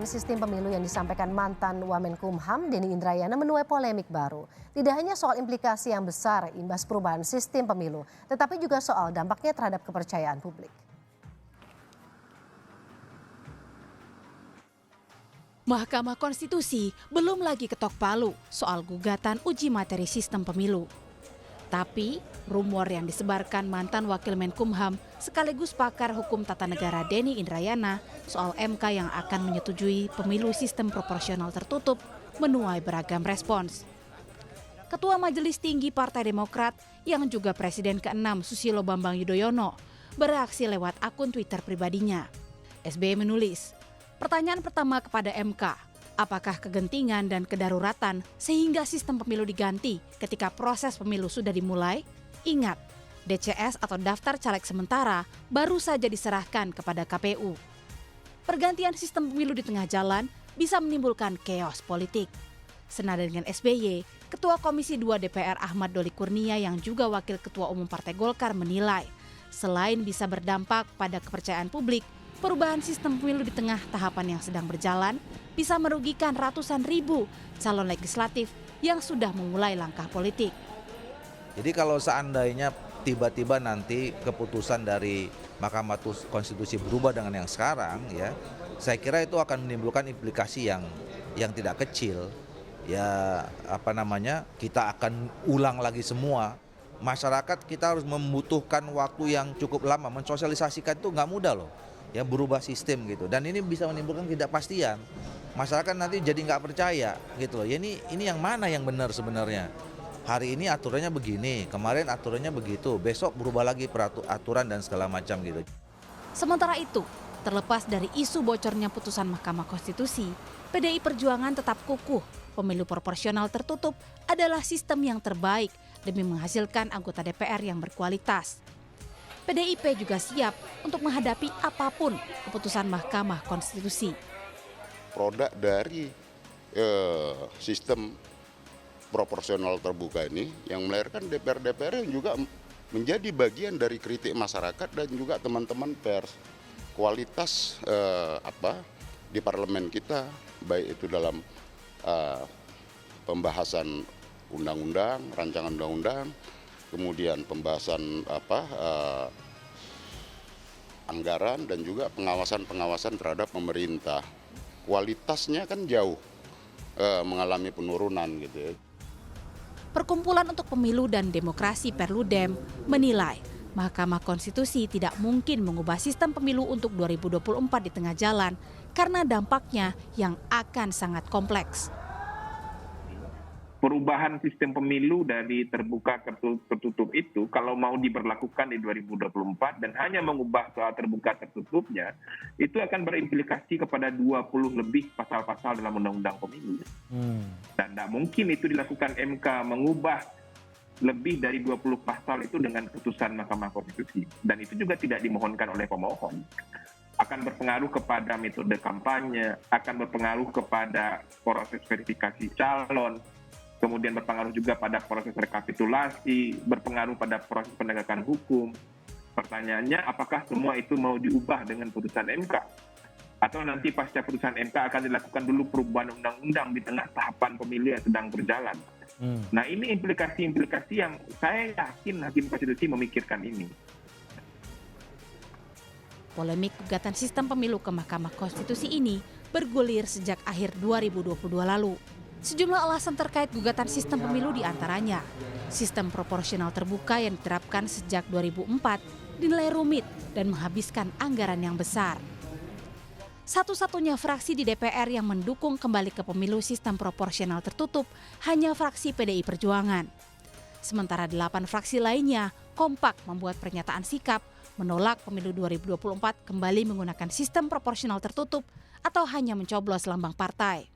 perubahan sistem pemilu yang disampaikan mantan Wamenkumham Denny Indrayana menuai polemik baru. Tidak hanya soal implikasi yang besar imbas perubahan sistem pemilu, tetapi juga soal dampaknya terhadap kepercayaan publik. Mahkamah Konstitusi belum lagi ketok palu soal gugatan uji materi sistem pemilu. Tapi, rumor yang disebarkan mantan Wakil Menkumham sekaligus pakar hukum tata negara Denny Indrayana soal MK yang akan menyetujui pemilu sistem proporsional tertutup menuai beragam respons. Ketua Majelis Tinggi Partai Demokrat yang juga Presiden ke-6 Susilo Bambang Yudhoyono bereaksi lewat akun Twitter pribadinya. SBY menulis, pertanyaan pertama kepada MK, apakah kegentingan dan kedaruratan sehingga sistem pemilu diganti ketika proses pemilu sudah dimulai? Ingat, DCS atau daftar caleg sementara baru saja diserahkan kepada KPU. Pergantian sistem pemilu di tengah jalan bisa menimbulkan chaos politik. Senada dengan SBY, Ketua Komisi 2 DPR Ahmad Doli Kurnia yang juga Wakil Ketua Umum Partai Golkar menilai, selain bisa berdampak pada kepercayaan publik, perubahan sistem pemilu di tengah tahapan yang sedang berjalan bisa merugikan ratusan ribu calon legislatif yang sudah memulai langkah politik. Jadi kalau seandainya tiba-tiba nanti keputusan dari Mahkamah Konstitusi berubah dengan yang sekarang, ya, saya kira itu akan menimbulkan implikasi yang tidak kecil. Ya, kita akan ulang lagi semua. Masyarakat kita harus membutuhkan waktu yang cukup lama, mensosialisasikan itu nggak mudah loh. Ya, berubah sistem gitu, dan ini bisa menimbulkan ketidakpastian. Masyarakat nanti jadi nggak percaya gitu loh. Ya, ini yang mana yang benar sebenarnya? Hari ini aturannya begini, kemarin aturannya begitu, besok berubah lagi aturan dan segala macam gitu. Sementara itu, terlepas dari isu bocornya putusan Mahkamah Konstitusi, PDI Perjuangan tetap kukuh pemilu proporsional tertutup adalah sistem yang terbaik demi menghasilkan anggota DPR yang berkualitas. PDIP juga siap untuk menghadapi apapun keputusan Mahkamah Konstitusi. Produk dari sistem proporsional terbuka ini yang melahirkan DPR-DPR yang juga menjadi bagian dari kritik masyarakat dan juga teman-teman pers. Kualitas di parlemen kita, baik itu dalam pembahasan undang-undang, rancangan undang-undang, kemudian pembahasan anggaran dan juga pengawasan terhadap pemerintah. Kualitasnya kan jauh mengalami penurunan gitu ya. Perkumpulan untuk Pemilu dan Demokrasi Perludem menilai Mahkamah Konstitusi tidak mungkin mengubah sistem pemilu untuk 2024 di tengah jalan karena dampaknya yang akan sangat kompleks. Perubahan sistem pemilu dari terbuka ke tertutup itu kalau mau diberlakukan di 2024 dan hanya mengubah soal terbuka tertutupnya, itu akan berimplikasi kepada 20 lebih pasal-pasal dalam undang-undang pemilu. Dan tidak mungkin itu dilakukan MK mengubah lebih dari 20 pasal itu dengan putusan Mahkamah Konstitusi. Dan itu juga tidak dimohonkan oleh pemohon. Akan berpengaruh kepada metode kampanye, akan berpengaruh kepada proses verifikasi calon, kemudian berpengaruh juga pada proses rekapitulasi, berpengaruh pada proses penegakan hukum. Pertanyaannya, apakah semua itu mau diubah dengan putusan MK? Atau nanti pasca putusan MK akan dilakukan dulu perubahan undang-undang di tengah tahapan pemilu yang sedang berjalan? Nah, ini implikasi-implikasi yang saya yakin Hakim Konstitusi memikirkan ini. Polemik gugatan sistem pemilu ke Mahkamah Konstitusi ini bergulir sejak akhir 2022 lalu. Sejumlah alasan terkait gugatan sistem pemilu diantaranya, sistem proporsional terbuka yang diterapkan sejak 2004 dinilai rumit dan menghabiskan anggaran yang besar. Satu-satunya fraksi di DPR yang mendukung kembali ke pemilu sistem proporsional tertutup hanya fraksi PDI Perjuangan. Sementara 8 fraksi lainnya kompak membuat pernyataan sikap menolak pemilu 2024 kembali menggunakan sistem proporsional tertutup atau hanya mencoblos lambang partai.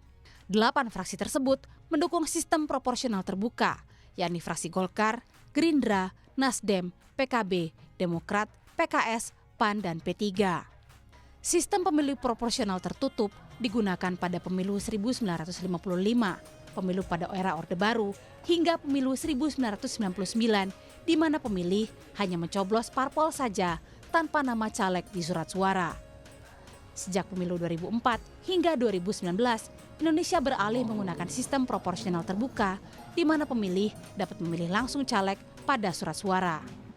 8 fraksi tersebut mendukung sistem proporsional terbuka, yakni fraksi Golkar, Gerindra, Nasdem, PKB, Demokrat, PKS, PAN, dan P3. Sistem pemilu proporsional tertutup digunakan pada pemilu 1955, pemilu pada era Orde Baru, hingga pemilu 1999, di mana pemilih hanya mencoblos parpol saja tanpa nama caleg di surat suara. Sejak pemilu 2004 hingga 2019, Indonesia beralih menggunakan sistem proporsional terbuka, di mana pemilih dapat memilih langsung caleg pada surat suara.